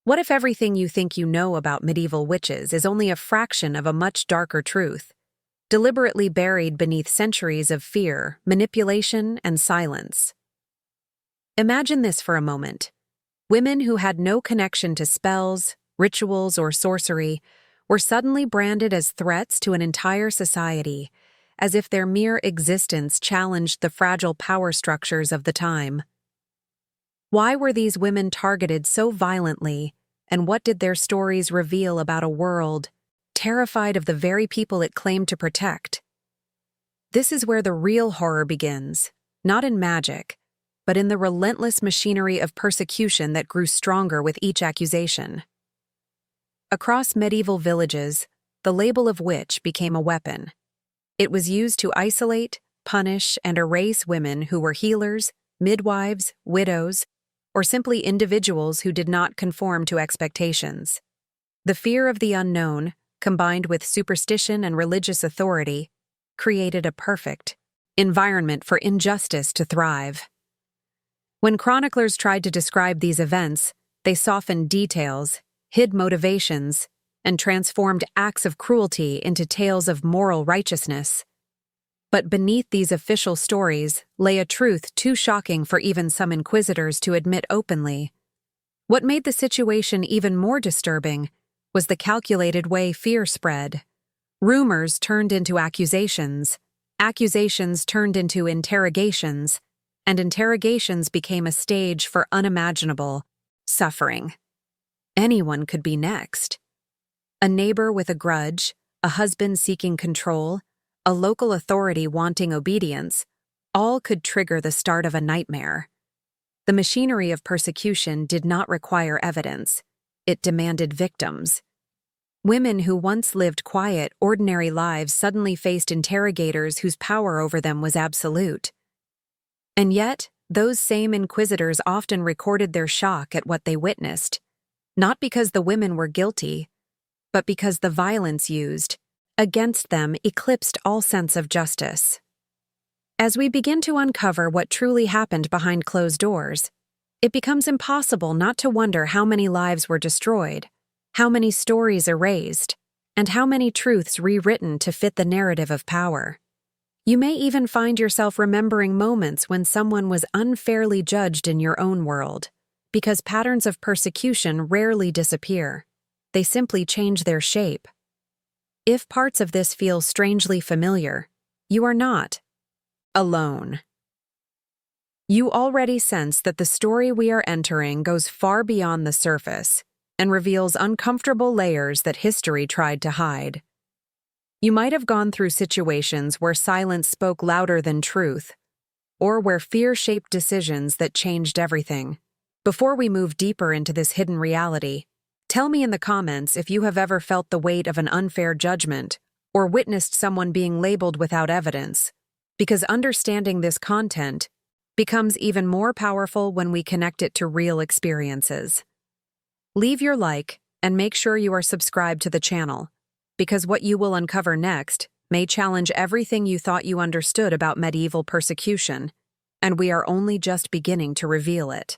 What if everything you think you know about medieval witches is only a fraction of a much darker truth, deliberately buried beneath centuries of fear, manipulation, and silence? Imagine this for a moment. Women who had no connection to spells, rituals, or sorcery were suddenly branded as threats to an entire society, as if their mere existence challenged the fragile power structures of the time. Why were these women targeted so violently, and what did their stories reveal about a world terrified of the very people it claimed to protect? This is where the real horror begins, not in magic, but in the relentless machinery of persecution that grew stronger with each accusation. Across medieval villages, the label of witch became a weapon. It was used to isolate, punish, and erase women who were healers, midwives, widows, or simply individuals who did not conform to expectations. The fear of the unknown, combined with superstition and religious authority, created a perfect environment for injustice to thrive. When chroniclers tried to describe these events, they softened details, hid motivations, and transformed acts of cruelty into tales of moral righteousness. But beneath these official stories lay a truth too shocking for even some inquisitors to admit openly. What made the situation even more disturbing was the calculated way fear spread. Rumors turned into accusations turned into interrogations, and interrogations became a stage for unimaginable suffering. Anyone could be next. A neighbor with a grudge, a husband seeking control, a local authority wanting obedience, all could trigger the start of a nightmare. The machinery of persecution did not require evidence. It demanded victims. Women who once lived quiet, ordinary lives suddenly faced interrogators whose power over them was absolute. And yet, those same inquisitors often recorded their shock at what they witnessed, not because the women were guilty, but because the violence used against them eclipsed all sense of justice. As we begin to uncover what truly happened behind closed doors, it becomes impossible not to wonder how many lives were destroyed, how many stories erased, and how many truths rewritten to fit the narrative of power. You may even find yourself remembering moments when someone was unfairly judged in your own world, because patterns of persecution rarely disappear. They simply change their shape. If parts of this feel strangely familiar, you are not alone. You already sense that the story we are entering goes far beyond the surface and reveals uncomfortable layers that history tried to hide. You might have gone through situations where silence spoke louder than truth, or where fear shaped decisions that changed everything. Before we move deeper into this hidden reality, tell me in the comments if you have ever felt the weight of an unfair judgment or witnessed someone being labeled without evidence, because understanding this content becomes even more powerful when we connect it to real experiences. Leave your like and make sure you are subscribed to the channel, because what you will uncover next may challenge everything you thought you understood about medieval persecution, and we are only just beginning to reveal it.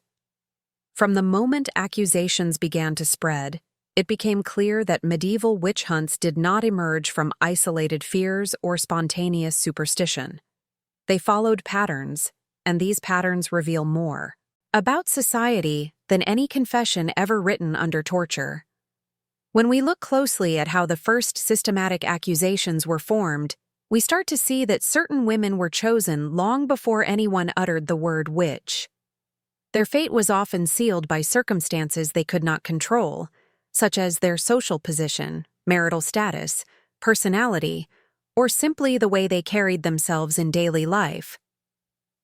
From the moment accusations began to spread, it became clear that medieval witch hunts did not emerge from isolated fears or spontaneous superstition. They followed patterns, and these patterns reveal more about society than any confession ever written under torture. When we look closely at how the first systematic accusations were formed, we start to see that certain women were chosen long before anyone uttered the word witch. Their fate was often sealed by circumstances they could not control, such as their social position, marital status, personality, or simply the way they carried themselves in daily life.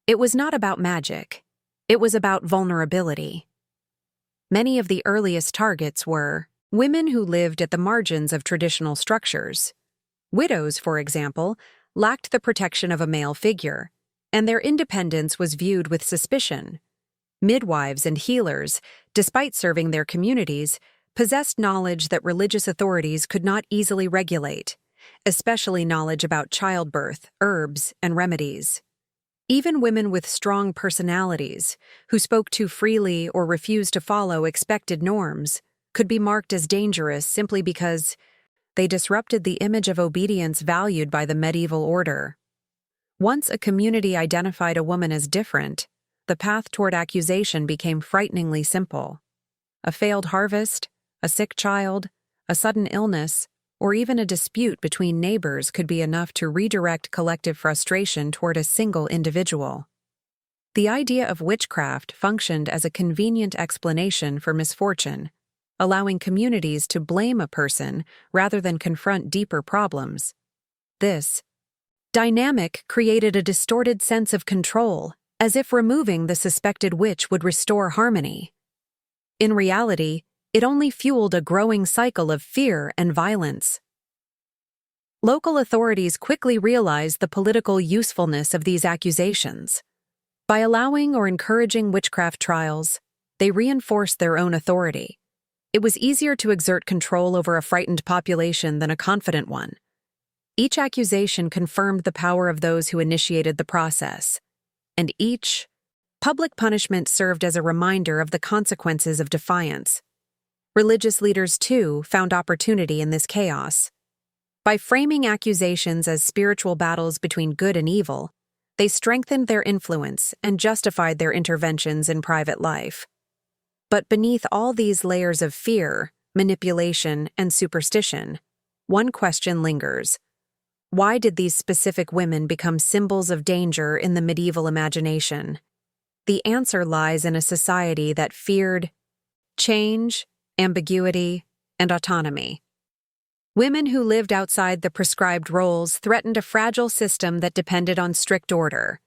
It was not about magic. It was about vulnerability. Many of the earliest targets were women who lived at the margins of traditional structures. Widows, for example, lacked the protection of a male figure, and their independence was viewed with suspicion. Midwives and healers, despite serving their communities, possessed knowledge that religious authorities could not easily regulate, especially knowledge about childbirth, herbs, and remedies. Even women with strong personalities, who spoke too freely or refused to follow expected norms, could be marked as dangerous simply because they disrupted the image of obedience valued by the medieval order. Once a community identified a woman as different, the path toward accusation became frighteningly simple. A failed harvest, a sick child, a sudden illness, or even a dispute between neighbors could be enough to redirect collective frustration toward a single individual. The idea of witchcraft functioned as a convenient explanation for misfortune, allowing communities to blame a person rather than confront deeper problems. This dynamic created a distorted sense of control, as if removing the suspected witch would restore harmony. In reality, it only fueled a growing cycle of fear and violence. Local authorities quickly realized the political usefulness of these accusations. By allowing or encouraging witchcraft trials, they reinforced their own authority. It was easier to exert control over a frightened population than a confident one. Each accusation confirmed the power of those who initiated the process, and each public punishment served as a reminder of the consequences of defiance. Religious leaders, too, found opportunity in this chaos. By framing accusations as spiritual battles between good and evil, they strengthened their influence and justified their interventions in private life. But beneath all these layers of fear, manipulation, and superstition, one question lingers. Why did these specific women become symbols of danger in the medieval imagination? The answer lies in a society that feared change, ambiguity, and autonomy. Women who lived outside the prescribed roles threatened a fragile system that depended on strict order.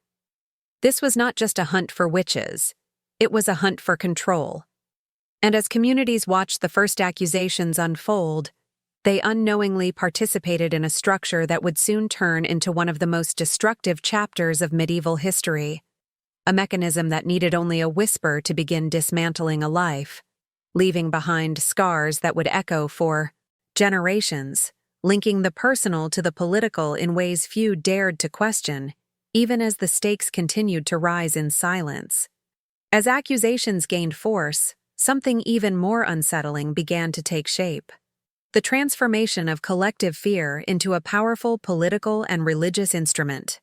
This was not just a hunt for witches, it was a hunt for control. And as communities watched the first accusations unfold, they unknowingly participated in a structure that would soon turn into one of the most destructive chapters of medieval history, a mechanism that needed only a whisper to begin dismantling a life, leaving behind scars that would echo for generations, linking the personal to the political in ways few dared to question, even as the stakes continued to rise in silence. As accusations gained force, something even more unsettling began to take shape. The transformation of collective fear into a powerful political and religious instrument.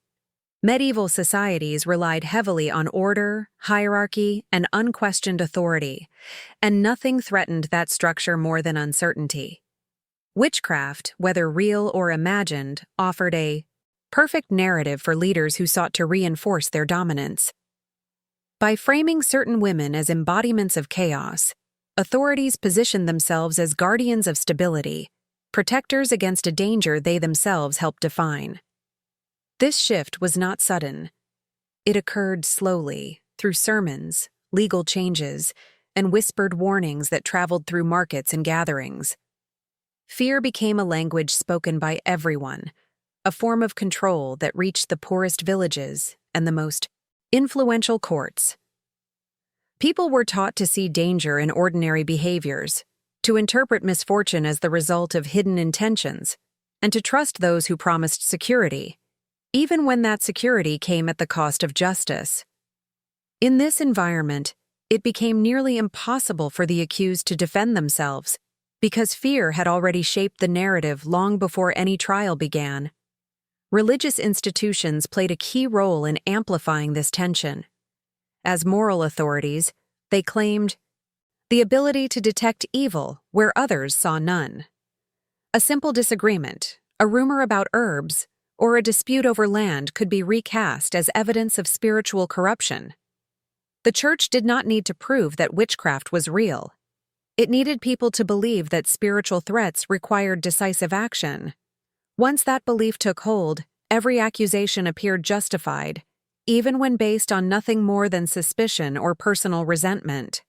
Medieval societies relied heavily on order, hierarchy, and unquestioned authority, and nothing threatened that structure more than uncertainty. Witchcraft, whether real or imagined, offered a perfect narrative for leaders who sought to reinforce their dominance. By framing certain women as embodiments of chaos, authorities positioned themselves as guardians of stability, protectors against a danger they themselves helped define. This shift was not sudden. It occurred slowly, through sermons, legal changes, and whispered warnings that traveled through markets and gatherings. Fear became a language spoken by everyone, a form of control that reached the poorest villages and the most influential courts. People were taught to see danger in ordinary behaviors, to interpret misfortune as the result of hidden intentions, and to trust those who promised security, even when that security came at the cost of justice. In this environment, it became nearly impossible for the accused to defend themselves, because fear had already shaped the narrative long before any trial began. Religious institutions played a key role in amplifying this tension. As moral authorities, they claimed the ability to detect evil where others saw none. A simple disagreement, a rumor about herbs, or a dispute over land could be recast as evidence of spiritual corruption. The Church did not need to prove that witchcraft was real. It needed people to believe that spiritual threats required decisive action. Once that belief took hold, every accusation appeared justified, even when based on nothing more than suspicion or personal resentment.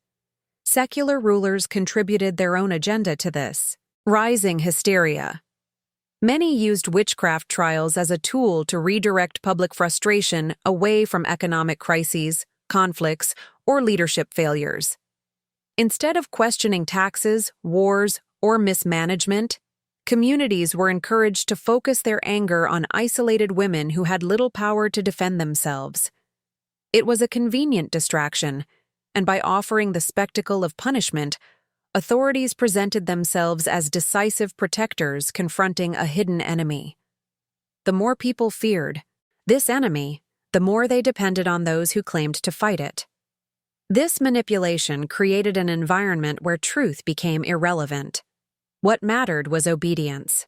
Secular rulers contributed their own agenda to this. Rising hysteria. Many used witchcraft trials as a tool to redirect public frustration away from economic crises, conflicts, or leadership failures. Instead of questioning taxes, wars, or mismanagement, communities were encouraged to focus their anger on isolated women who had little power to defend themselves. It was a convenient distraction, and by offering the spectacle of punishment, authorities presented themselves as decisive protectors confronting a hidden enemy. The more people feared this enemy, the more they depended on those who claimed to fight it. This manipulation created an environment where truth became irrelevant. What mattered was obedience.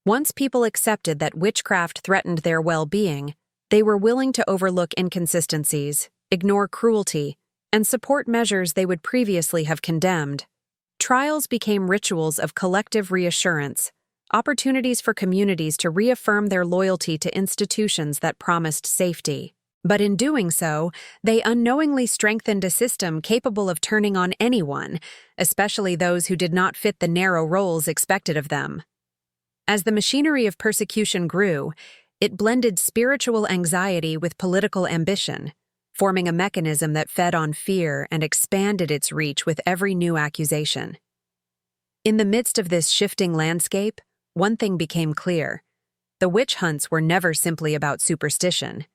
Once people accepted that witchcraft threatened their well-being, they were willing to overlook inconsistencies, ignore cruelty, and support measures they would previously have condemned. Trials became rituals of collective reassurance, opportunities for communities to reaffirm their loyalty to institutions that promised safety. But in doing so, they unknowingly strengthened a system capable of turning on anyone, especially those who did not fit the narrow roles expected of them. As the machinery of persecution grew, it blended spiritual anxiety with political ambition, forming a mechanism that fed on fear and expanded its reach with every new accusation. In the midst of this shifting landscape, one thing became clear. The witch hunts were never simply about superstition.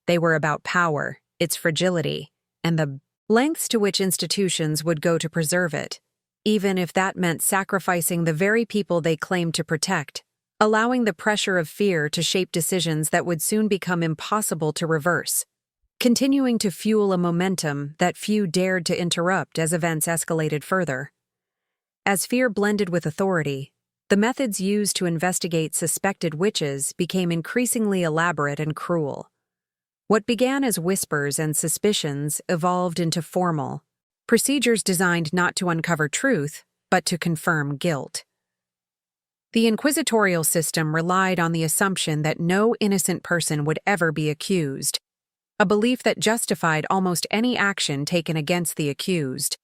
They were about power, its fragility, and the lengths to which institutions would go to preserve it, even if that meant sacrificing the very people they claimed to protect, allowing the pressure of fear to shape decisions that would soon become impossible to reverse, continuing to fuel a momentum that few dared to interrupt as events escalated further. As fear blended with authority, the methods used to investigate suspected witches became increasingly elaborate and cruel. What began as whispers and suspicions evolved into formal procedures designed not to uncover truth, but to confirm guilt. The inquisitorial system relied on the assumption that no innocent person would ever be accused, a belief that justified almost any action taken against the accused.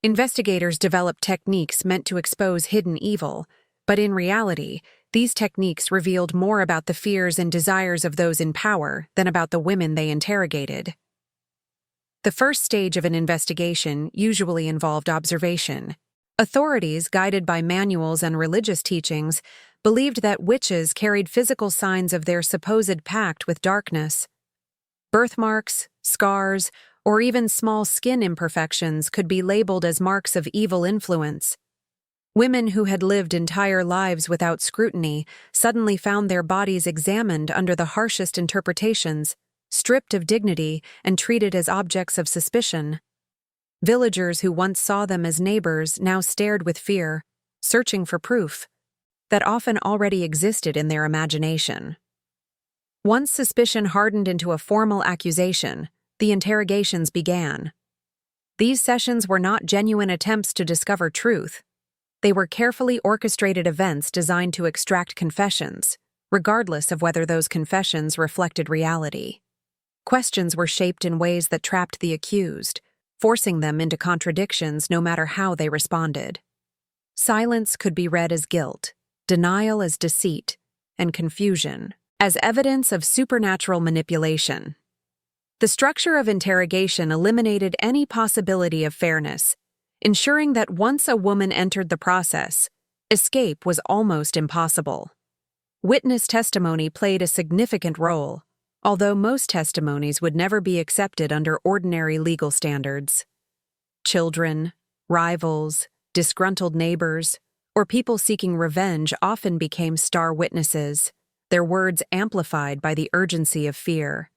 Investigators developed techniques meant to expose hidden evil, but in reality, these techniques revealed more about the fears and desires of those in power than about the women they interrogated. The first stage of an investigation usually involved observation. Authorities, guided by manuals and religious teachings, believed that witches carried physical signs of their supposed pact with darkness. Birthmarks, scars, or even small skin imperfections could be labeled as marks of evil influence. Women who had lived entire lives without scrutiny suddenly found their bodies examined under the harshest interpretations, stripped of dignity and treated as objects of suspicion. Villagers who once saw them as neighbors now stared with fear, searching for proof that often already existed in their imagination. Once suspicion hardened into a formal accusation, the interrogations began. These sessions were not genuine attempts to discover truth. They were carefully orchestrated events designed to extract confessions, regardless of whether those confessions reflected reality. Questions were shaped in ways that trapped the accused, forcing them into contradictions no matter how they responded. Silence could be read as guilt, denial as deceit, and confusion as evidence of supernatural manipulation. The structure of interrogation eliminated any possibility of fairness, ensuring that once a woman entered the process, escape was almost impossible. Witness testimony played a significant role, although most testimonies would never be accepted under ordinary legal standards. Children, rivals, disgruntled neighbors, or people seeking revenge often became star witnesses, their words amplified by the urgency of fear.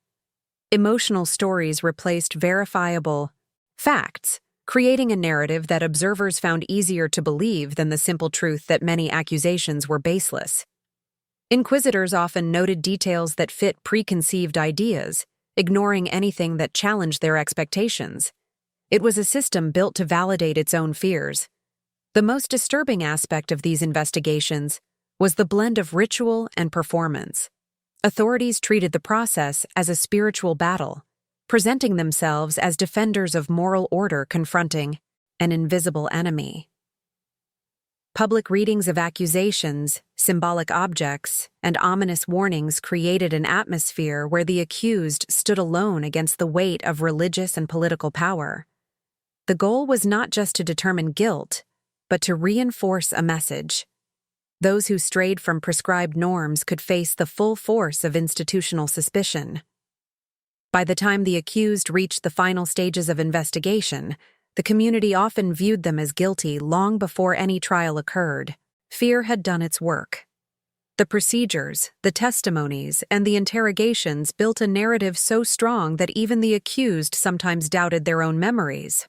Emotional stories replaced verifiable facts, creating a narrative that observers found easier to believe than the simple truth that many accusations were baseless. Inquisitors often noted details that fit preconceived ideas, ignoring anything that challenged their expectations. It was a system built to validate its own fears. The most disturbing aspect of these investigations was the blend of ritual and performance. Authorities treated the process as a spiritual battle, presenting themselves as defenders of moral order confronting an invisible enemy. Public readings of accusations, symbolic objects, and ominous warnings created an atmosphere where the accused stood alone against the weight of religious and political power. The goal was not just to determine guilt, but to reinforce a message. Those who strayed from prescribed norms could face the full force of institutional suspicion. By the time the accused reached the final stages of investigation, The community often viewed them as guilty long before any trial occurred. Fear had done its work. The procedures, the testimonies, and the interrogations built a narrative so strong that even the accused sometimes doubted their own memories.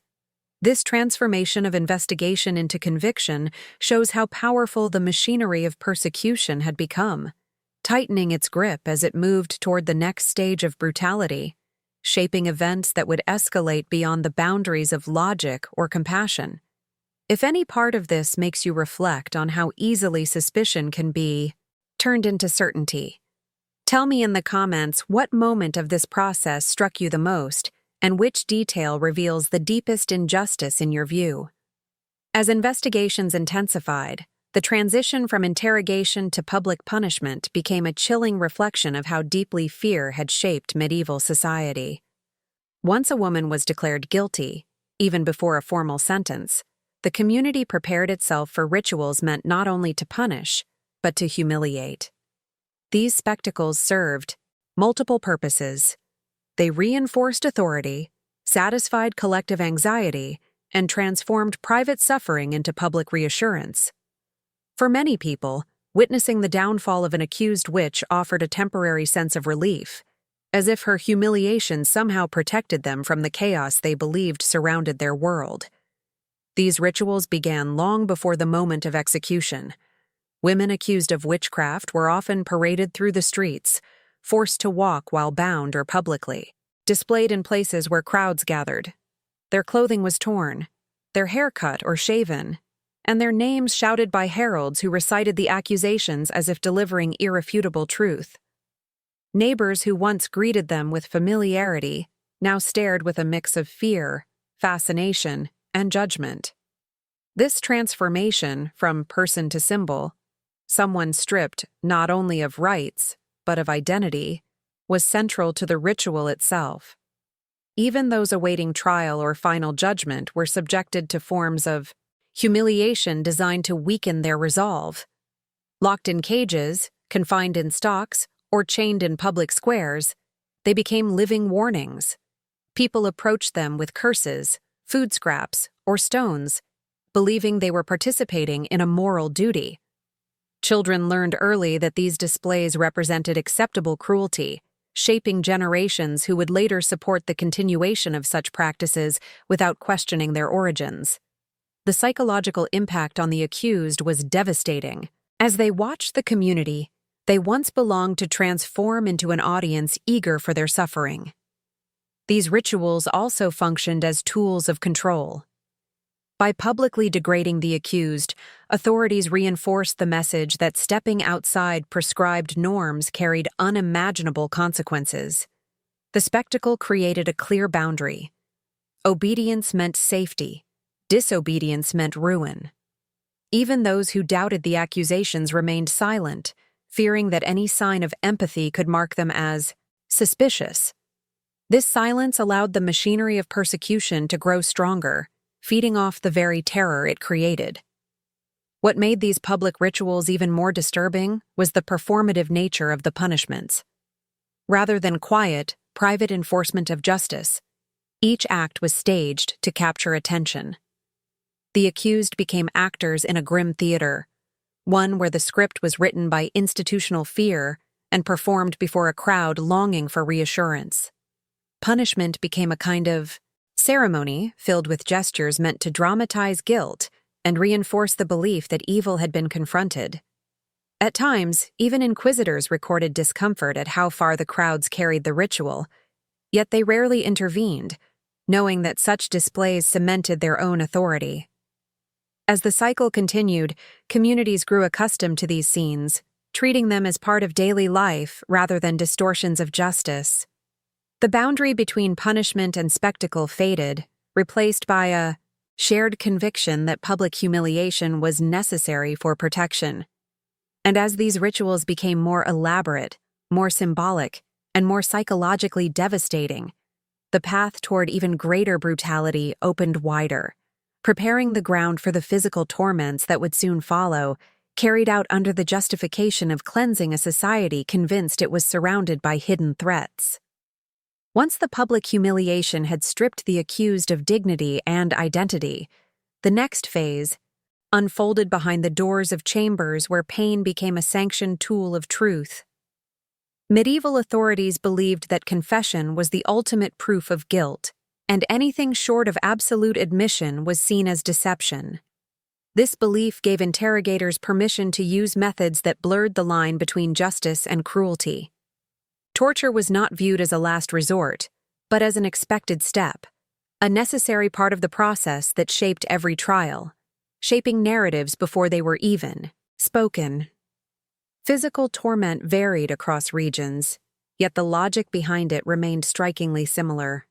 This transformation of investigation into conviction shows how powerful the machinery of persecution had become, tightening its grip as it moved toward the next stage of brutality, shaping events that would escalate beyond the boundaries of logic or compassion. If any part of this makes you reflect on how easily suspicion can be turned into certainty, tell me in the comments what moment of this process struck you the most and which detail reveals the deepest injustice in your view. As investigations intensified, the transition from interrogation to public punishment became a chilling reflection of how deeply fear had shaped medieval society. Once a woman was declared guilty, even before a formal sentence, the community prepared itself for rituals meant not only to punish, but to humiliate. These spectacles served multiple purposes. They reinforced authority, satisfied collective anxiety, and transformed private suffering into public reassurance. For many people, witnessing the downfall of an accused witch offered a temporary sense of relief, as if her humiliation somehow protected them from the chaos they believed surrounded their world. These rituals began long before the moment of execution. Women accused of witchcraft were often paraded through the streets, forced to walk while bound or publicly, displayed in places where crowds gathered. Their clothing was torn, their hair cut or shaven, and their names shouted by heralds who recited the accusations as if delivering irrefutable truth. Neighbors who once greeted them with familiarity now stared with a mix of fear, fascination, and judgment. This transformation from person to symbol, someone stripped not only of rights, but of identity, was central to the ritual itself. Even those awaiting trial or final judgment were subjected to forms of humiliation designed to weaken their resolve. Locked in cages, confined in stocks, or chained in public squares, they became living warnings. People approached them with curses, food scraps, or stones, believing they were participating in a moral duty. Children learned early that these displays represented acceptable cruelty, shaping generations who would later support the continuation of such practices without questioning their origins. The psychological impact on the accused was devastating. As they watched the community they once belonged to transform into an audience eager for their suffering. These rituals also functioned as tools of control. By publicly degrading the accused, authorities reinforced the message that stepping outside prescribed norms carried unimaginable consequences. The spectacle created a clear boundary. Obedience meant safety. Disobedience meant ruin. Even those who doubted the accusations remained silent, fearing that any sign of empathy could mark them as suspicious. This silence allowed the machinery of persecution to grow stronger, feeding off the very terror it created. What made these public rituals even more disturbing was the performative nature of the punishments. Rather than quiet, private enforcement of justice, each act was staged to capture attention. The accused became actors in a grim theater, one where the script was written by institutional fear and performed before a crowd longing for reassurance. Punishment became a kind of ceremony filled with gestures meant to dramatize guilt and reinforce the belief that evil had been confronted. At times, even inquisitors recorded discomfort at how far the crowds carried the ritual, yet they rarely intervened, knowing that such displays cemented their own authority. As the cycle continued, communities grew accustomed to these scenes, treating them as part of daily life rather than distortions of justice. The boundary between punishment and spectacle faded, replaced by a shared conviction that public humiliation was necessary for protection. And as these rituals became more elaborate, more symbolic, and more psychologically devastating, the path toward even greater brutality opened wider, preparing the ground for the physical torments that would soon follow, carried out under the justification of cleansing a society convinced it was surrounded by hidden threats. Once the public humiliation had stripped the accused of dignity and identity, the next phase unfolded behind the doors of chambers where pain became a sanctioned tool of truth. Medieval authorities believed that confession was the ultimate proof of guilt, and anything short of absolute admission was seen as deception. This belief gave interrogators permission to use methods that blurred the line between justice and cruelty. Torture was not viewed as a last resort, but as an expected step, a necessary part of the process that shaped every trial, shaping narratives before they were even spoken. Physical torment varied across regions, yet the logic behind it remained strikingly similar.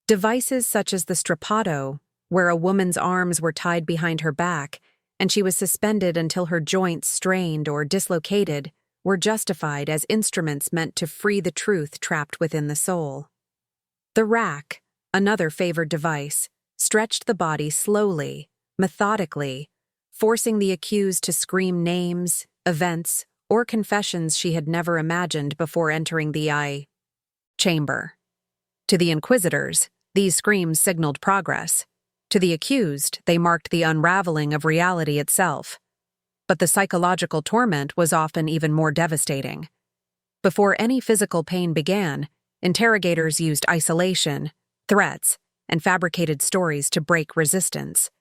Devices such as the strappato, where a woman's arms were tied behind her back and she was suspended until her joints strained or dislocated, were justified as instruments meant to free the truth trapped within the soul. The rack, another favored device, stretched the body slowly, methodically, forcing the accused to scream names, events, or confessions she had never imagined before entering the chamber. To the Inquisitors, these screams signaled progress. To the accused, they marked the unraveling of reality itself. But the psychological torment was often even more devastating. Before any physical pain began, interrogators used isolation, threats, and fabricated stories to break resistance.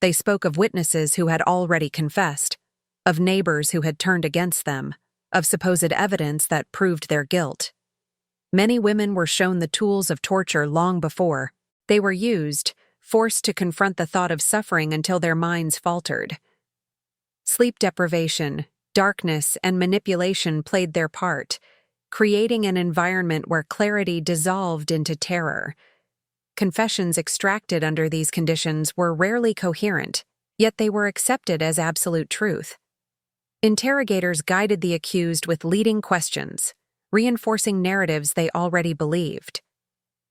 They spoke of witnesses who had already confessed, of neighbors who had turned against them, of supposed evidence that proved their guilt. Many women were shown the tools of torture long before. They were used, forced to confront the thought of suffering until their minds faltered. Sleep deprivation, darkness, and manipulation played their part, creating an environment where clarity dissolved into terror. Confessions extracted under these conditions were rarely coherent, yet they were accepted as absolute truth. Interrogators guided the accused with leading questions, reinforcing narratives they already believed.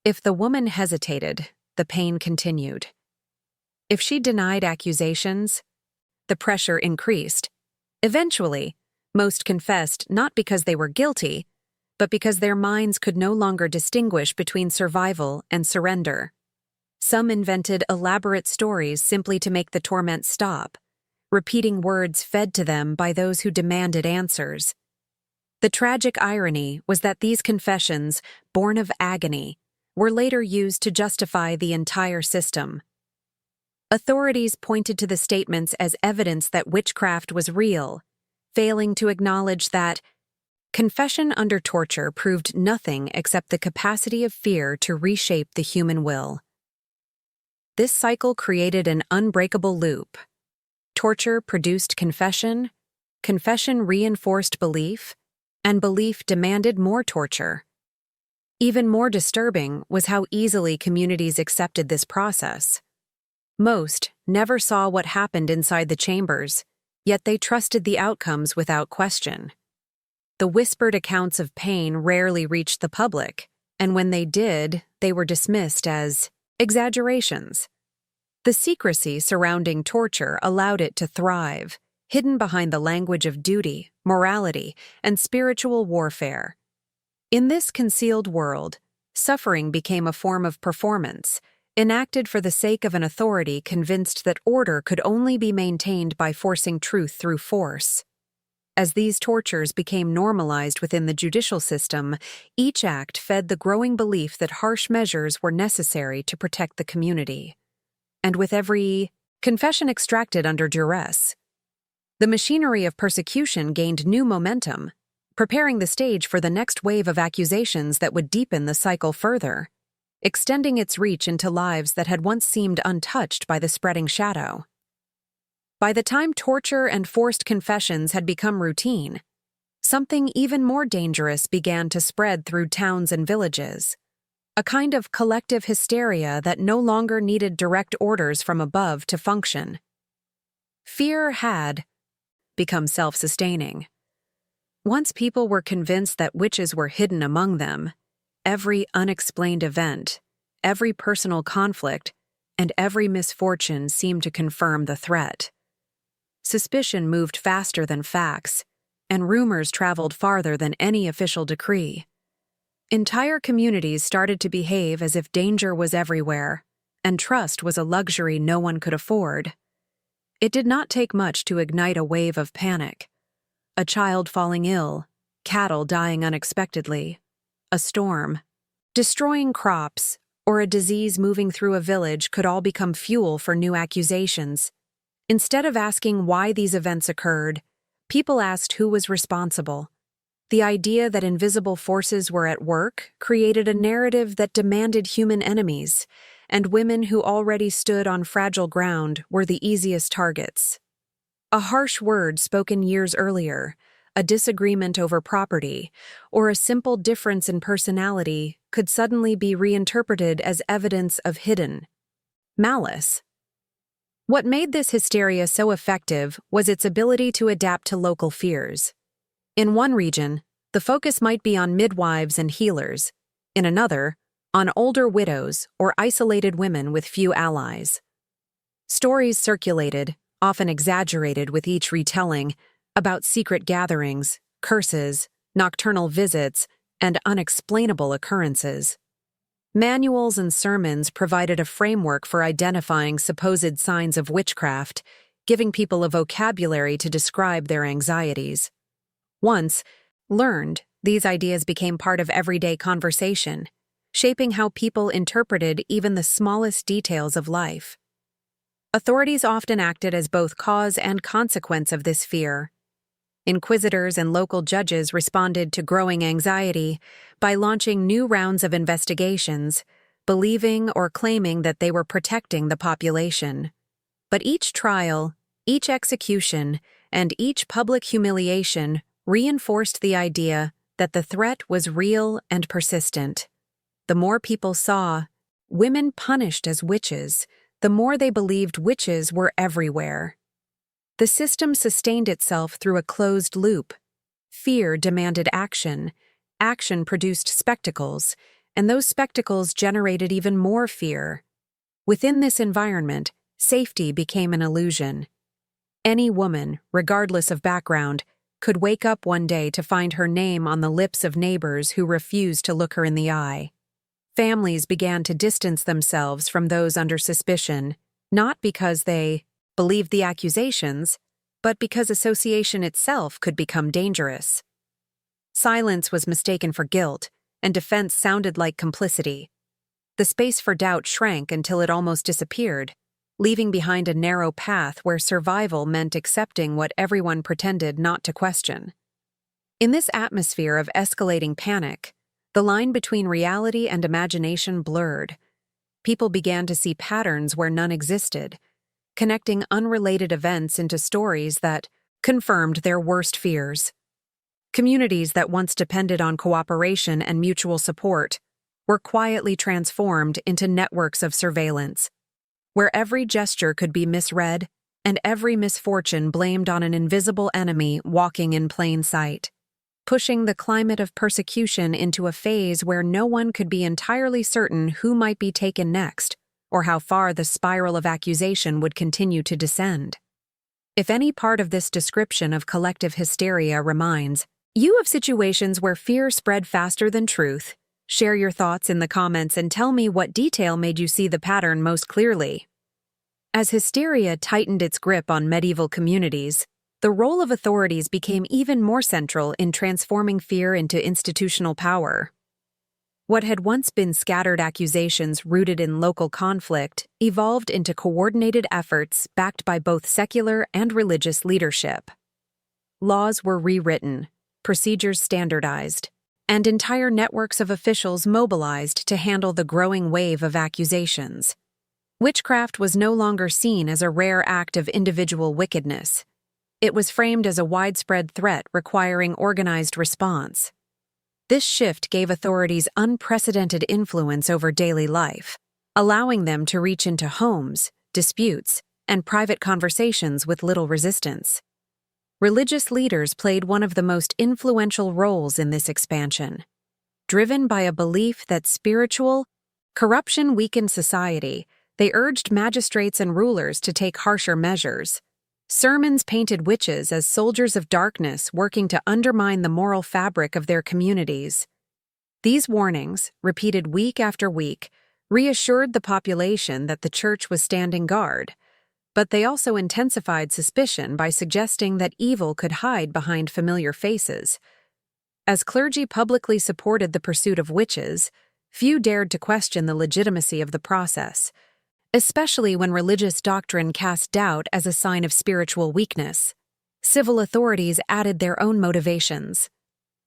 If the woman hesitated, the pain continued. If she denied accusations, the pressure increased. Eventually, most confessed not because they were guilty, but because their minds could no longer distinguish between survival and surrender. Some invented elaborate stories simply to make the torment stop, repeating words fed to them by those who demanded answers. The tragic irony was that these confessions, born of agony, were later used to justify the entire system. Authorities pointed to the statements as evidence that witchcraft was real, failing to acknowledge that confession under torture proved nothing except the capacity of fear to reshape the human will. This cycle created an unbreakable loop. Torture produced confession reinforced belief, and belief demanded more torture. Even more disturbing was how easily communities accepted this process. Most never saw what happened inside the chambers, yet they trusted the outcomes without question. The whispered accounts of pain rarely reached the public, and when they did, they were dismissed as exaggerations. The secrecy surrounding torture allowed it to thrive, hidden behind the language of duty, morality, and spiritual warfare. In this concealed world, suffering became a form of performance, enacted for the sake of an authority convinced that order could only be maintained by forcing truth through force. As these tortures became normalized within the judicial system, each act fed the growing belief that harsh measures were necessary to protect the community. And with every confession extracted under duress, the machinery of persecution gained new momentum, preparing the stage for the next wave of accusations that would deepen the cycle further, extending its reach into lives that had once seemed untouched by the spreading shadow. By the time torture and forced confessions had become routine, something even more dangerous began to spread through towns and villages, a kind of collective hysteria that no longer needed direct orders from above to function. Fear had become self-sustaining. Once people were convinced that witches were hidden among them, every unexplained event, every personal conflict, and every misfortune seemed to confirm the threat. Suspicion moved faster than facts, and rumors traveled farther than any official decree. Entire communities started to behave as if danger was everywhere, and trust was a luxury no one could afford. It did not take much to ignite a wave of panic. A child falling ill, cattle dying unexpectedly, a storm, destroying crops, or a disease moving through a village could all become fuel for new accusations. Instead of asking why these events occurred, people asked who was responsible. The idea that invisible forces were at work created a narrative that demanded human enemies, and women who already stood on fragile ground were the easiest targets. A harsh word spoken years earlier, a disagreement over property, or a simple difference in personality could suddenly be reinterpreted as evidence of hidden malice. What made this hysteria so effective was its ability to adapt to local fears. In one region, the focus might be on midwives and healers. In another, on older widows or isolated women with few allies. Stories circulated, often exaggerated with each retelling, about secret gatherings, curses, nocturnal visits, and unexplainable occurrences. Manuals and sermons provided a framework for identifying supposed signs of witchcraft, giving people a vocabulary to describe their anxieties. Once learned, these ideas became part of everyday conversation, shaping how people interpreted even the smallest details of life. Authorities often acted as both cause and consequence of this fear. Inquisitors and local judges responded to growing anxiety by launching new rounds of investigations, believing or claiming that they were protecting the population. But each trial, each execution, and each public humiliation reinforced the idea that the threat was real and persistent. The more people saw women punished as witches, the more they believed witches were everywhere. The system sustained itself through a closed loop. Fear demanded action, action produced spectacles, and those spectacles generated even more fear. Within this environment, safety became an illusion. Any woman, regardless of background, could wake up one day to find her name on the lips of neighbors who refused to look her in the eye. Families began to distance themselves from those under suspicion, not because they believed the accusations, but because association itself could become dangerous. Silence was mistaken for guilt, and defense sounded like complicity. The space for doubt shrank until it almost disappeared, leaving behind a narrow path where survival meant accepting what everyone pretended not to question. In this atmosphere of escalating panic, the line between reality and imagination blurred. People began to see patterns where none existed, connecting unrelated events into stories that confirmed their worst fears. Communities that once depended on cooperation and mutual support were quietly transformed into networks of surveillance, where every gesture could be misread and every misfortune blamed on an invisible enemy walking in plain sight, pushing the climate of persecution into a phase where no one could be entirely certain who might be taken next, or how far the spiral of accusation would continue to descend. If any part of this description of collective hysteria reminds you of situations where fear spread faster than truth, share your thoughts in the comments and tell me what detail made you see the pattern most clearly. As hysteria tightened its grip on medieval communities, the role of authorities became even more central in transforming fear into institutional power. What had once been scattered accusations rooted in local conflict evolved into coordinated efforts backed by both secular and religious leadership. Laws were rewritten, procedures standardized, and entire networks of officials mobilized to handle the growing wave of accusations. Witchcraft was no longer seen as a rare act of individual wickedness. It was framed as a widespread threat requiring organized response. This shift gave authorities unprecedented influence over daily life, allowing them to reach into homes, disputes, and private conversations with little resistance. Religious leaders played one of the most influential roles in this expansion. Driven by a belief that spiritual corruption weakened society, they urged magistrates and rulers to take harsher measures. Sermons painted witches as soldiers of darkness working to undermine the moral fabric of their communities. These warnings, repeated week after week, reassured the population that the church was standing guard, but they also intensified suspicion by suggesting that evil could hide behind familiar faces. As clergy publicly supported the pursuit of witches, few dared to question the legitimacy of the process, especially when religious doctrine cast doubt as a sign of spiritual weakness. Civil authorities added their own motivations.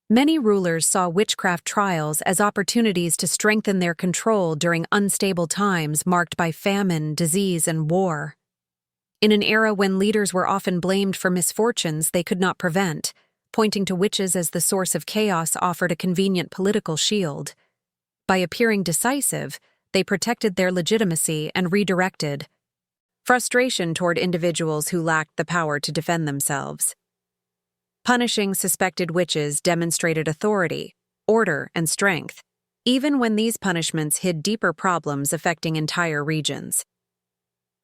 Many rulers saw witchcraft trials as opportunities to strengthen their control during unstable times marked by famine, disease, and war. In an era when leaders were often blamed for misfortunes they could not prevent, pointing to witches as the source of chaos offered a convenient political shield. By appearing decisive, they protected their legitimacy and redirected frustration toward individuals who lacked the power to defend themselves. Punishing suspected witches demonstrated authority, order, and strength, even when these punishments hid deeper problems affecting entire regions.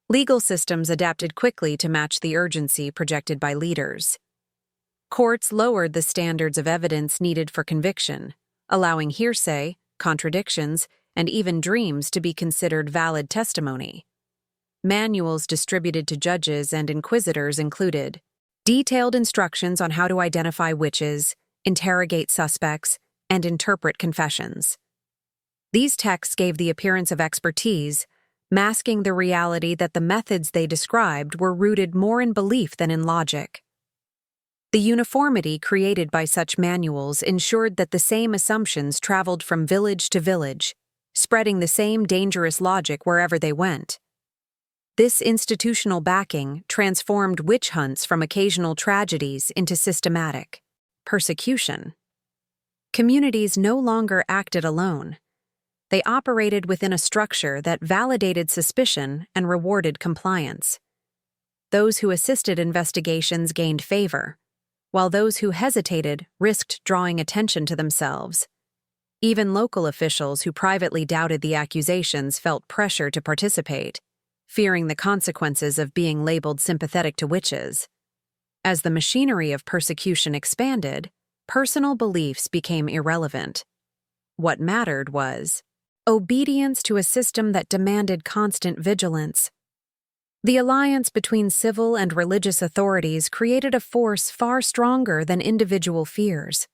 Legal systems adapted quickly to match the urgency projected by leaders. Courts lowered the standards of evidence needed for conviction, allowing hearsay, contradictions, and even dreams to be considered valid testimony. Manuals distributed to judges and inquisitors included detailed instructions on how to identify witches, interrogate suspects, and interpret confessions. These texts gave the appearance of expertise, masking the reality that the methods they described were rooted more in belief than in logic. The uniformity created by such manuals ensured that the same assumptions traveled from village to village, spreading the same dangerous logic wherever they went. This institutional backing transformed witch hunts from occasional tragedies into systematic persecution. Communities no longer acted alone. They operated within a structure that validated suspicion and rewarded compliance. Those who assisted investigations gained favor, while those who hesitated risked drawing attention to themselves. Even local officials who privately doubted the accusations felt pressure to participate, fearing the consequences of being labeled sympathetic to witches. As the machinery of persecution expanded, personal beliefs became irrelevant. What mattered was obedience to a system that demanded constant vigilance. The alliance between civil and religious authorities created a force far stronger than individual fears.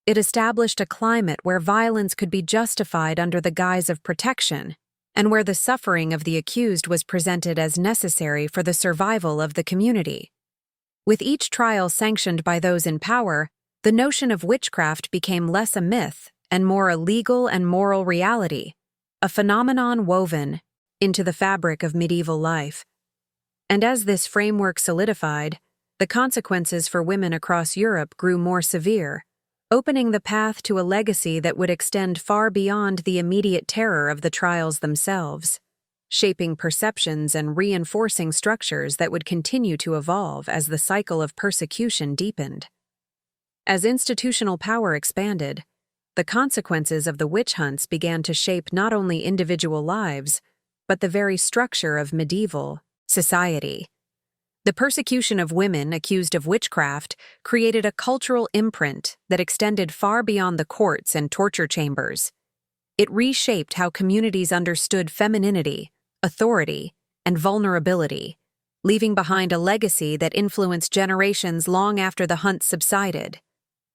It established a climate where violence could be justified under the guise of protection, and where the suffering of the accused was presented as necessary for the survival of the community. With each trial sanctioned by those in power, the notion of witchcraft became less a myth and more a legal and moral reality, a phenomenon woven into the fabric of medieval life. And as this framework solidified, the consequences for women across Europe grew more severe, opening the path to a legacy that would extend far beyond the immediate terror of the trials themselves, shaping perceptions and reinforcing structures that would continue to evolve as the cycle of persecution deepened. As institutional power expanded, the consequences of the witch hunts began to shape not only individual lives, but the very structure of medieval society. The persecution of women accused of witchcraft created a cultural imprint that extended far beyond the courts and torture chambers. It reshaped how communities understood femininity, authority, and vulnerability, leaving behind a legacy that influenced generations long after the hunt subsided.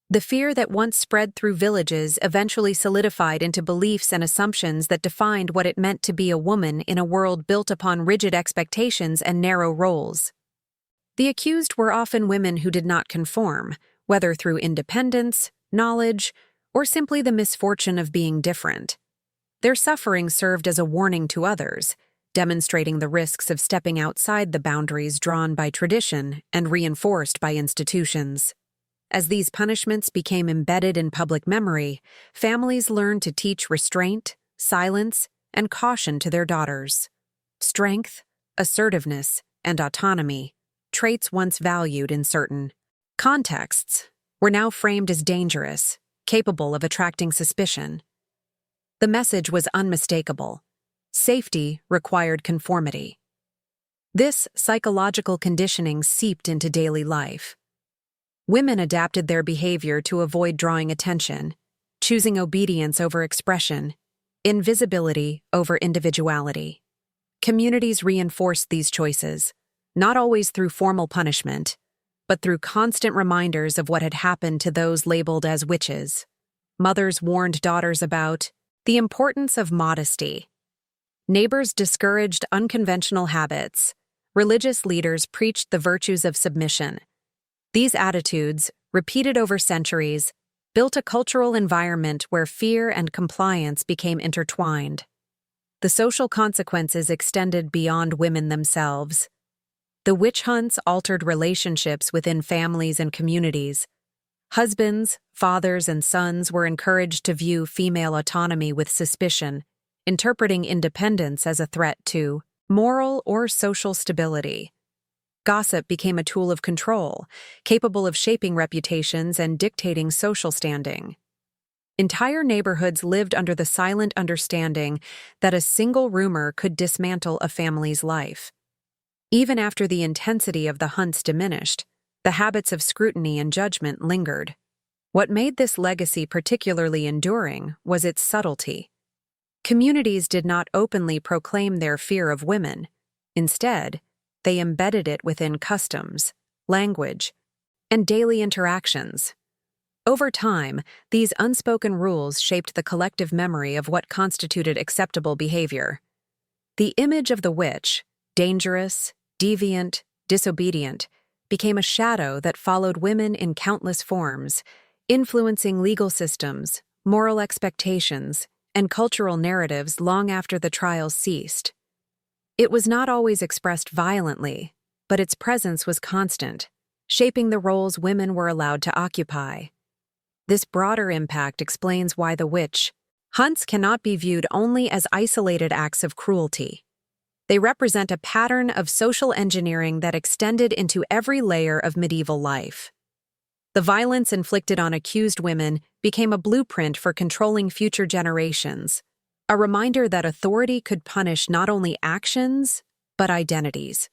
The fear that once spread through villages eventually solidified into beliefs and assumptions that defined what it meant to be a woman in a world built upon rigid expectations and narrow roles. The accused were often women who did not conform, whether through independence, knowledge, or simply the misfortune of being different. Their suffering served as a warning to others, demonstrating the risks of stepping outside the boundaries drawn by tradition and reinforced by institutions. As these punishments became embedded in public memory, families learned to teach restraint, silence, and caution to their daughters. Strength, assertiveness, and autonomy, traits once valued in certain contexts, were now framed as dangerous, capable of attracting suspicion. The message was unmistakable. Safety required conformity. This psychological conditioning seeped into daily life. Women adapted their behavior to avoid drawing attention, choosing obedience over expression, invisibility over individuality. Communities reinforced these choices, not always through formal punishment, but through constant reminders of what had happened to those labeled as witches. Mothers warned daughters about the importance of modesty. Neighbors discouraged unconventional habits. Religious leaders preached the virtues of submission. These attitudes, repeated over centuries, built a cultural environment where fear and compliance became intertwined. The social consequences extended beyond women themselves. The witch hunts altered relationships within families and communities. Husbands, fathers, and sons were encouraged to view female autonomy with suspicion, interpreting independence as a threat to moral or social stability. Gossip became a tool of control, capable of shaping reputations and dictating social standing. Entire neighborhoods lived under the silent understanding that a single rumor could dismantle a family's life. Even after the intensity of the hunts diminished, the habits of scrutiny and judgment lingered. What made this legacy particularly enduring was its subtlety. Communities did not openly proclaim their fear of women. Instead, they embedded it within customs, language, and daily interactions. Over time, these unspoken rules shaped the collective memory of what constituted acceptable behavior. The image of the witch, dangerous, deviant, disobedient, became a shadow that followed women in countless forms, influencing legal systems, moral expectations, and cultural narratives long after the trials ceased. It was not always expressed violently, but its presence was constant, shaping the roles women were allowed to occupy. This broader impact explains why the witch hunts cannot be viewed only as isolated acts of cruelty. They represent a pattern of social engineering that extended into every layer of medieval life. The violence inflicted on accused women became a blueprint for controlling future generations, a reminder that authority could punish not only actions, but identities.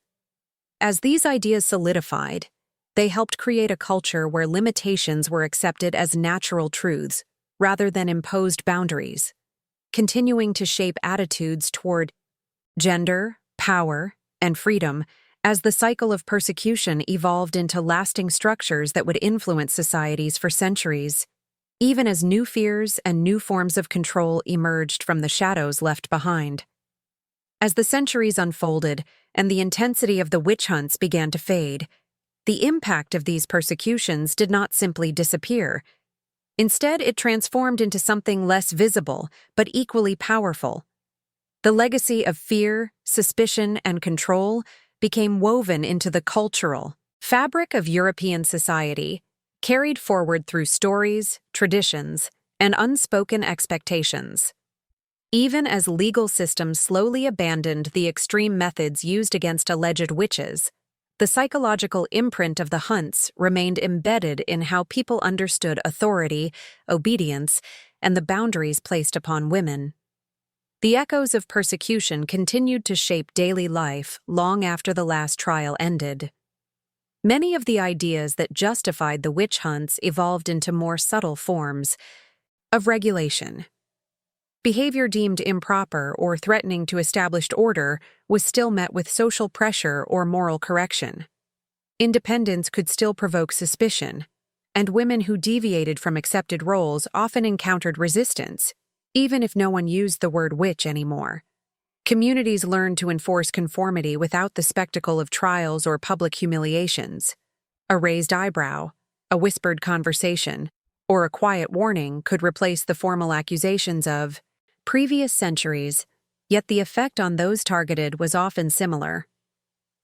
As these ideas solidified, they helped create a culture where limitations were accepted as natural truths rather than imposed boundaries, continuing to shape attitudes toward gender, power, and freedom as the cycle of persecution evolved into lasting structures that would influence societies for centuries, even as new fears and new forms of control emerged from the shadows left behind. As the centuries unfolded and the intensity of the witch hunts began to fade, the impact of these persecutions did not simply disappear. Instead, it transformed into something less visible but equally powerful. The legacy of fear, suspicion, and control became woven into the cultural fabric of European society, carried forward through stories, traditions, and unspoken expectations. Even as legal systems slowly abandoned the extreme methods used against alleged witches, the psychological imprint of the hunts remained embedded in how people understood authority, obedience, and the boundaries placed upon women. The echoes of persecution continued to shape daily life long after the last trial ended. Many of the ideas that justified the witch hunts evolved into more subtle forms of regulation. Behavior deemed improper or threatening to established order was still met with social pressure or moral correction. Independence could still provoke suspicion, and women who deviated from accepted roles often encountered resistance, even if no one used the word witch anymore. Communities learned to enforce conformity without the spectacle of trials or public humiliations. A raised eyebrow, a whispered conversation, or a quiet warning could replace the formal accusations of previous centuries, yet the effect on those targeted was often similar.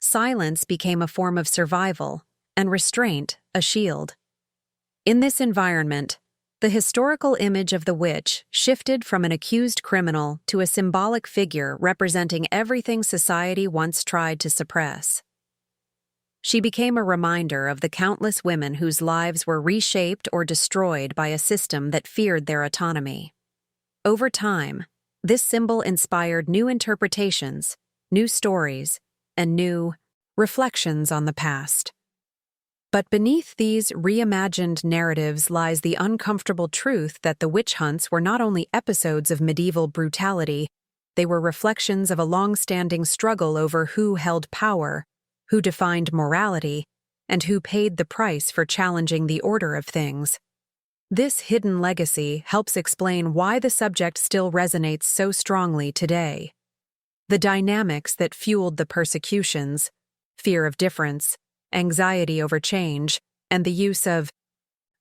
Silence became a form of survival, and restraint a shield. In this environment, the historical image of the witch shifted from an accused criminal to a symbolic figure representing everything society once tried to suppress. She became a reminder of the countless women whose lives were reshaped or destroyed by a system that feared their autonomy. Over time, this symbol inspired new interpretations, new stories, and new reflections on the past. But beneath these reimagined narratives lies the uncomfortable truth that the witch hunts were not only episodes of medieval brutality, they were reflections of a long-standing struggle over who held power, who defined morality, and who paid the price for challenging the order of things. This hidden legacy helps explain why the subject still resonates so strongly today. The dynamics that fueled the persecutions, fear of difference, anxiety over change, and the use of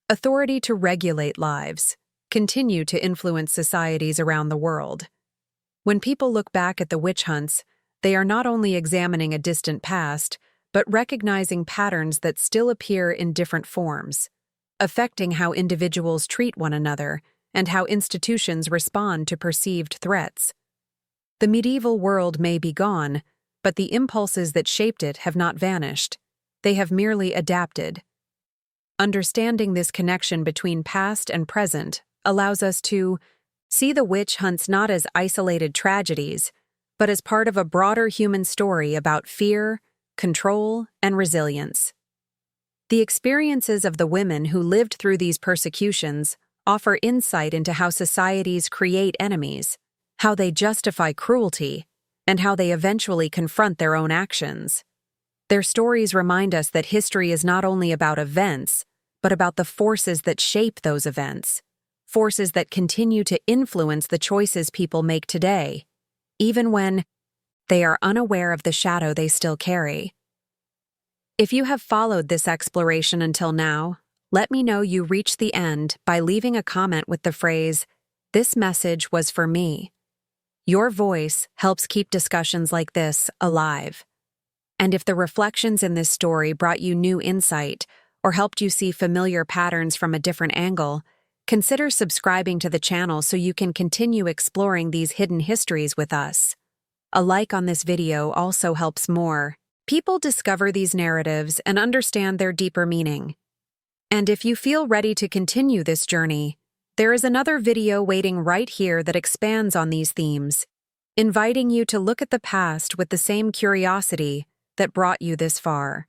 authority to regulate lives, continue to influence societies around the world. When people look back at the witch hunts, they are not only examining a distant past, but recognizing patterns that still appear in different forms, affecting how individuals treat one another and how institutions respond to perceived threats. The medieval world may be gone, but the impulses that shaped it have not vanished. They have merely adapted. Understanding this connection between past and present allows us to see the witch hunts not as isolated tragedies, but as part of a broader human story about fear, control, and resilience. The experiences of the women who lived through these persecutions offer insight into how societies create enemies, how they justify cruelty, and how they eventually confront their own actions. Their stories remind us that history is not only about events, but about the forces that shape those events, forces that continue to influence the choices people make today, even when they are unaware of the shadow they still carry. If you have followed this exploration until now, let me know you reached the end by leaving a comment with the phrase, "This message was for me." Your voice helps keep discussions like this alive. And if the reflections in this story brought you new insight or helped you see familiar patterns from a different angle, consider subscribing to the channel so you can continue exploring these hidden histories with us. A like on this video also helps more people discover these narratives and understand their deeper meaning. And if you feel ready to continue this journey, there is another video waiting right here that expands on these themes, inviting you to look at the past with the same curiosity that brought you this far.